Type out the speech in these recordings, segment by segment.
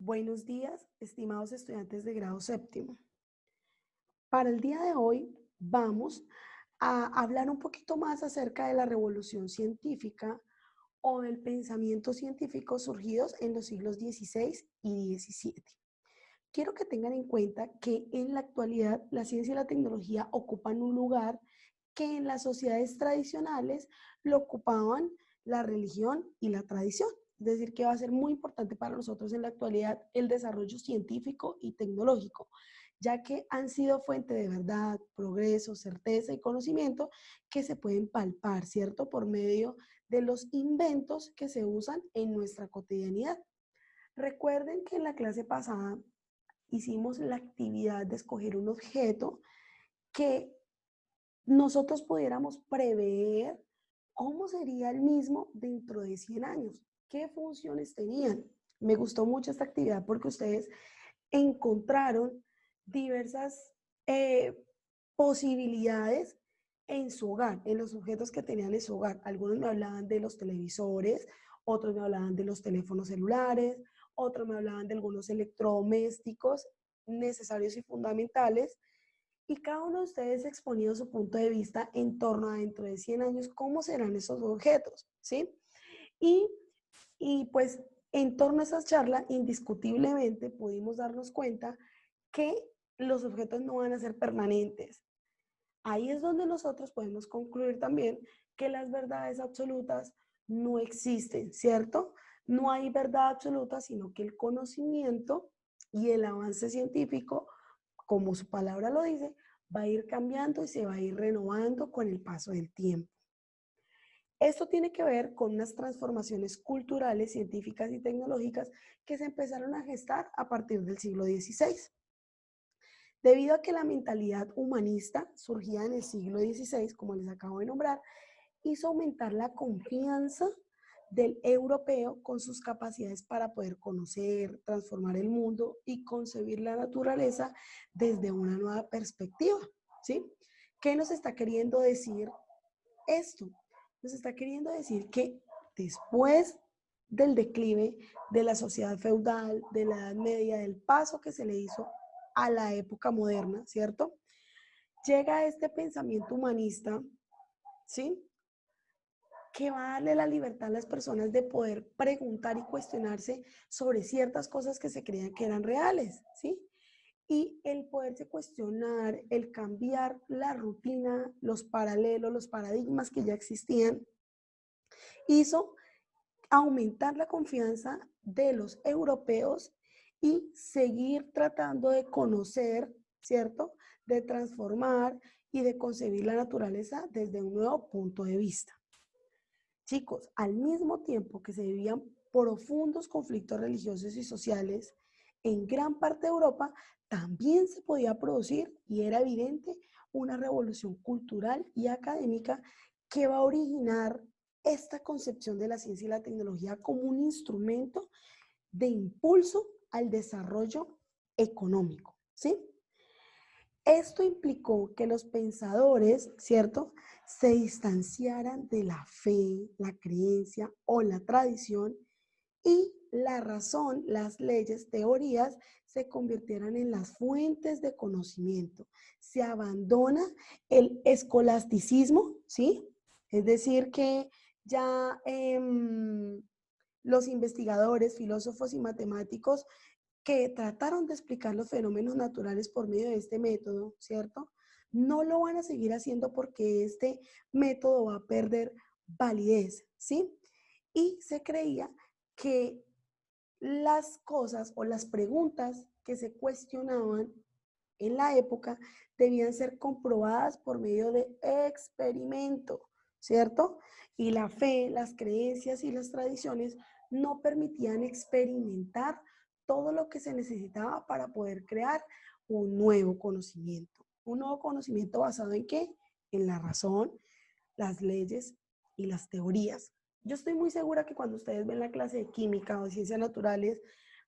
Buenos días, estimados estudiantes de grado séptimo. Para el día de hoy vamos a hablar un poquito más acerca de la revolución científica o del pensamiento científico surgidos en los siglos XVI y XVII. Quiero que tengan en cuenta que en la actualidad la ciencia y la tecnología ocupan un lugar que en las sociedades tradicionales lo ocupaban la religión y la tradición. Es decir, que va a ser muy importante para nosotros en la actualidad el desarrollo científico y tecnológico, ya que han sido fuente de verdad, progreso, certeza y conocimiento que se pueden palpar, ¿cierto? Por medio de los inventos que se usan en nuestra cotidianidad. Recuerden que en la clase pasada hicimos la actividad de escoger un objeto que nosotros pudiéramos prever cómo sería el mismo dentro de 100 años, qué funciones tenían. Me gustó mucho esta actividad porque ustedes encontraron diversas eh, posibilidades en su hogar, en los objetos que tenían en su hogar. Algunos me hablaban de los televisores, otros me hablaban de los teléfonos celulares, otros me hablaban de algunos electrodomésticos necesarios y fundamentales, y cada uno de ustedes ha exponido su punto de vista en torno a dentro de 100 años, cómo serán esos objetos, ¿sí? Y, y pues en torno a esa charla, indiscutiblemente pudimos darnos cuenta que los objetos no van a ser permanentes. Ahí es donde nosotros podemos concluir también que las verdades absolutas no existen, ¿cierto? No hay verdad absoluta, sino que el conocimiento y el avance científico, como su palabra lo dice, va a ir cambiando y se va a ir renovando con el paso del tiempo. Esto tiene que ver con unas transformaciones culturales, científicas y tecnológicas que se empezaron a gestar a partir del siglo XVI. Debido a que la mentalidad humanista surgía en el siglo XVI, como les acabo de nombrar, hizo aumentar la confianza del europeo con sus capacidades para poder conocer, transformar el mundo y concebir la naturaleza desde una nueva perspectiva, ¿sí? ¿Qué nos está queriendo decir esto? Nos está queriendo decir que después del declive de la sociedad feudal, de la Edad Media, del paso que se le hizo a la época moderna, ¿cierto? Llega este pensamiento humanista, ¿sí? Que va a darle la libertad a las personas de poder preguntar y cuestionarse sobre ciertas cosas que se creían que eran reales, ¿sí? Y el poderse cuestionar, el cambiar la rutina, los paralelos, los paradigmas que ya existían, hizo aumentar la confianza de los europeos y seguir tratando de conocer, ¿cierto? De transformar y de concebir la naturaleza desde un nuevo punto de vista. Chicos, al mismo tiempo que se vivían profundos conflictos religiosos y sociales, en gran parte de Europa también se podía producir, y era evidente, una revolución cultural y académica que va a originar esta concepción de la ciencia y la tecnología como un instrumento de impulso al desarrollo económico, ¿sí? Esto implicó que los pensadores, ¿cierto?, se distanciaran de la fe, la creencia o la tradición, y la razón, las leyes, teorías se convirtieran en las fuentes de conocimiento. Se abandona el escolasticismo, ¿sí? Es decir, que ya los investigadores, filósofos y matemáticos que trataron de explicar los fenómenos naturales por medio de este método, ¿cierto? No lo van a seguir haciendo porque este método va a perder validez, ¿sí? Y se creía que las cosas o las preguntas que se cuestionaban en la época debían ser comprobadas por medio de experimento, ¿cierto? Y la fe, las creencias y las tradiciones no permitían experimentar todo lo que se necesitaba para poder crear un nuevo conocimiento. Un nuevo conocimiento basado en qué? En la razón, las leyes y las teorías. Yo estoy muy segura que cuando ustedes ven la clase de química o de ciencias naturales,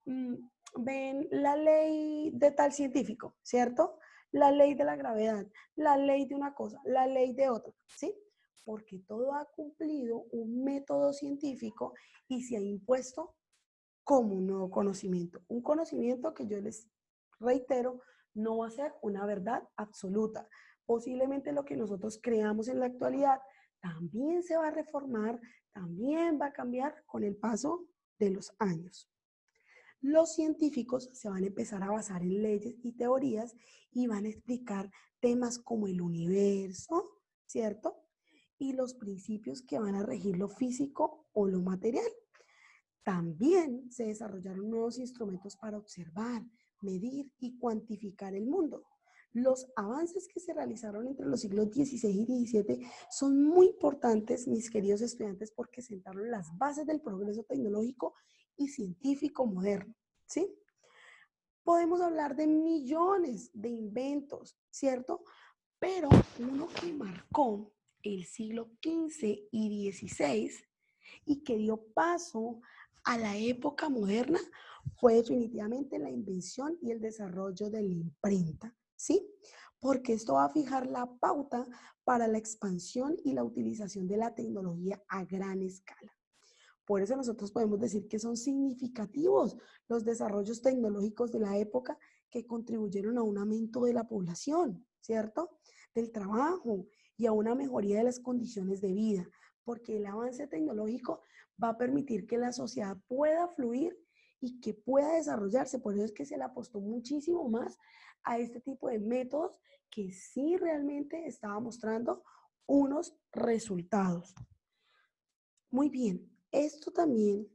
mmm, ven la ley de tal científico, ¿cierto? La ley de la gravedad, la ley de una cosa, la ley de otra, ¿sí? Porque todo ha cumplido un método científico y se ha impuesto como un nuevo conocimiento. Un conocimiento que yo les reitero, no va a ser una verdad absoluta. Posiblemente lo que nosotros creamos en la actualidad también se va a reformar, también va a cambiar con el paso de los años. Los científicos se van a empezar a basar en leyes y teorías y van a explicar temas como el universo, ¿cierto? Y los principios que van a regir lo físico o lo material. También se desarrollaron nuevos instrumentos para observar, medir y cuantificar el mundo. Los avances que se realizaron entre los siglos XVI y XVII son muy importantes, mis queridos estudiantes, porque sentaron las bases del progreso tecnológico y científico moderno, ¿sí? Podemos hablar de millones de inventos, ¿cierto? Pero uno que marcó el siglo XV y XVI y que dio paso a la época moderna fue definitivamente la invención y el desarrollo de la imprenta, ¿sí? Porque esto va a fijar la pauta para la expansión y la utilización de la tecnología a gran escala. Por eso nosotros podemos decir que son significativos los desarrollos tecnológicos de la época que contribuyeron a un aumento de la población, ¿cierto? Del trabajo y a una mejoría de las condiciones de vida, porque el avance tecnológico va a permitir que la sociedad pueda fluir y que pueda desarrollarse. Por eso es que se le apostó muchísimo más a este tipo de métodos que sí realmente estaba mostrando unos resultados. Muy bien, esto también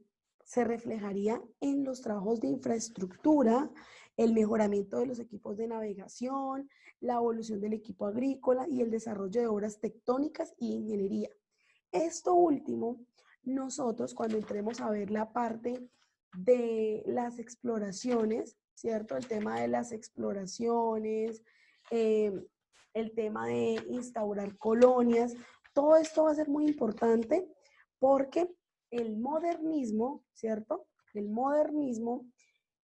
se reflejaría en los trabajos de infraestructura, el mejoramiento de los equipos de navegación, la evolución del equipo agrícola y el desarrollo de obras tectónicas y ingeniería. Esto último, nosotros cuando entremos a ver la parte de las exploraciones, ¿cierto? El tema de las exploraciones, eh, el tema de instaurar colonias, todo esto va a ser muy importante porque el modernismo, ¿cierto? El modernismo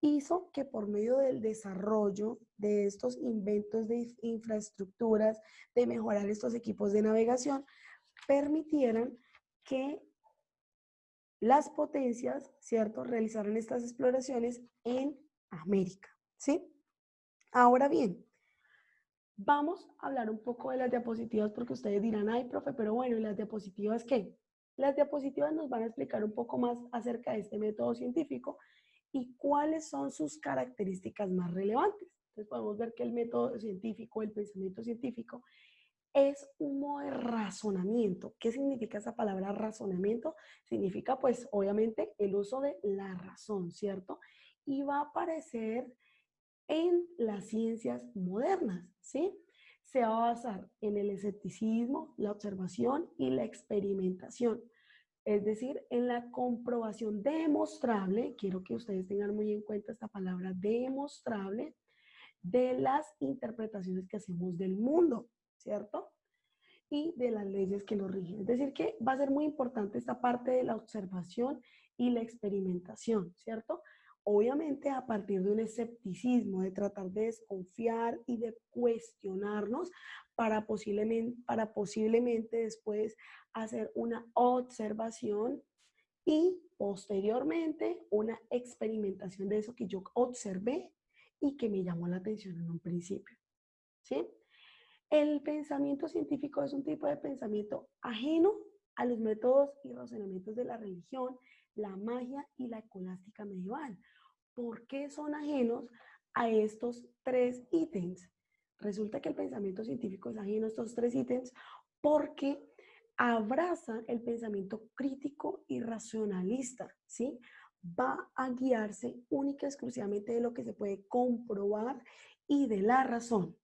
hizo que por medio del desarrollo de estos inventos de infraestructuras, de mejorar estos equipos de navegación, permitieran que las potencias, ¿cierto?, realizaran estas exploraciones en América, ¿sí? Ahora bien, vamos a hablar un poco de las diapositivas porque ustedes dirán, ay, profe, pero bueno, ¿y las diapositivas qué? Las diapositivas nos van a explicar un poco más acerca de este método científico y cuáles son sus características más relevantes. Entonces podemos ver que el método científico, el pensamiento científico, es un modo de razonamiento. ¿Qué significa esa palabra razonamiento? Significa, pues, obviamente, el uso de la razón, ¿cierto? Y va a aparecer en las ciencias modernas, ¿sí? Se va a basar en el escepticismo, la observación y la experimentación. Es decir, en la comprobación demostrable, quiero que ustedes tengan muy en cuenta esta palabra demostrable, de las interpretaciones que hacemos del mundo, ¿cierto? Y de las leyes que lo rigen. Es decir, que va a ser muy importante esta parte de la observación y la experimentación, ¿cierto? Obviamente a partir de un escepticismo, de tratar de desconfiar y de cuestionarnos para posiblemente después hacer una observación y posteriormente una experimentación de eso que yo observé y que me llamó la atención en un principio, ¿sí? El pensamiento científico es un tipo de pensamiento ajeno a los métodos y razonamientos de la religión, la magia y la escolástica medieval. ¿Por qué son ajenos a estos tres ítems? Resulta que el pensamiento científico es ajeno a estos tres ítems porque abraza el pensamiento crítico y racionalista, ¿sí? Va a guiarse única y exclusivamente de lo que se puede comprobar y de la razón.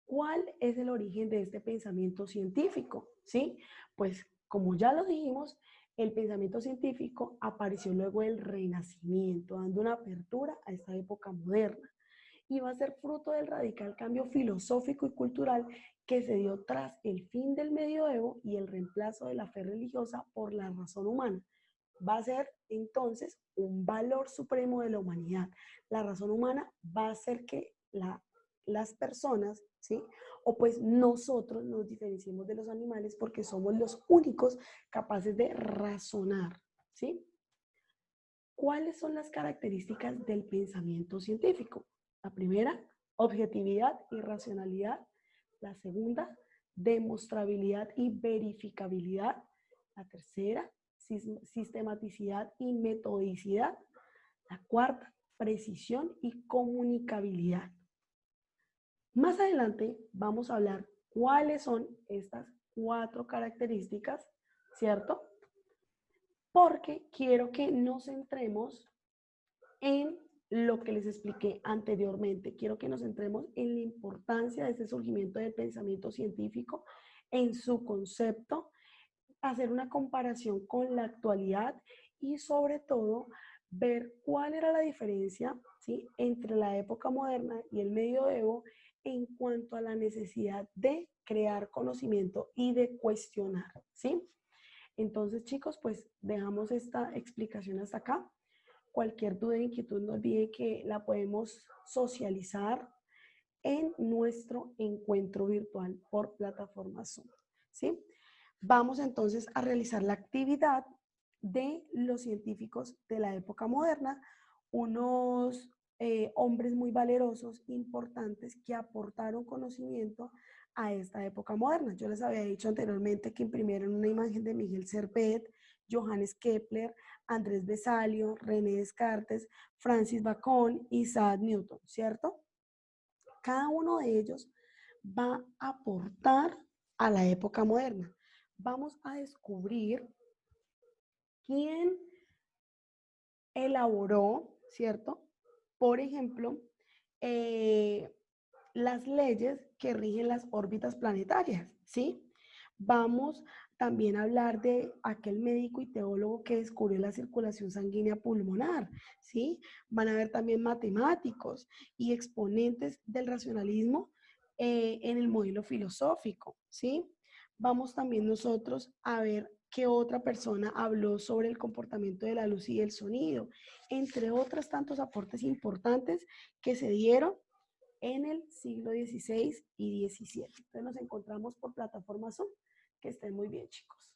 ¿Cuál es el origen de este pensamiento científico? ¿Sí? Pues como ya lo dijimos, el pensamiento científico apareció luego del Renacimiento, dando una apertura a esta época moderna y va a ser fruto del radical cambio filosófico y cultural que se dio tras el fin del medioevo y el reemplazo de la fe religiosa por la razón humana. Va a ser entonces un valor supremo de la humanidad. La razón humana va a hacer que las personas, ¿sí? O pues nosotros nos diferenciemos de los animales porque somos los únicos capaces de razonar, ¿sí? ¿Cuáles son las características del pensamiento científico? La primera, objetividad y racionalidad. La segunda, demostrabilidad y verificabilidad. La tercera, sistematicidad y metodicidad. La cuarta, precisión y comunicabilidad. Más adelante vamos a hablar cuáles son estas 4 características, ¿cierto? Porque quiero que nos centremos en lo que les expliqué anteriormente. Quiero que nos centremos en la importancia de este surgimiento del pensamiento científico, en su concepto, hacer una comparación con la actualidad y sobre todo ver cuál era la diferencia, ¿sí?, entre la época moderna y el medioevo en cuanto a la necesidad de crear conocimiento y de cuestionar, ¿sí? Entonces, chicos, pues dejamos esta explicación hasta acá. Cualquier duda o inquietud, no olviden que la podemos socializar en nuestro encuentro virtual por plataforma Zoom, ¿sí? Vamos entonces a realizar la actividad de los científicos de la época moderna, unos hombres muy valerosos, importantes, que aportaron conocimiento a esta época moderna. Yo les había dicho anteriormente que imprimieron una imagen de Miguel Servet, Johannes Kepler, Andrés Besalio, René Descartes, Francis Bacon, Isaac Newton, ¿cierto? Cada uno de ellos va a aportar a la época moderna. Vamos a descubrir quién elaboró, ¿cierto? Por ejemplo, eh, las leyes que rigen las órbitas planetarias, ¿sí? Vamos también a hablar de aquel médico y teólogo que descubrió la circulación sanguínea pulmonar, ¿sí? Van a ver también matemáticos y exponentes del racionalismo en el modelo filosófico, ¿sí? Vamos también nosotros a ver qué otra persona habló sobre el comportamiento de la luz y del sonido, entre otros tantos aportes importantes que se dieron en el siglo XVI y XVII. Entonces nos encontramos por plataforma Zoom. Que estén muy bien, chicos.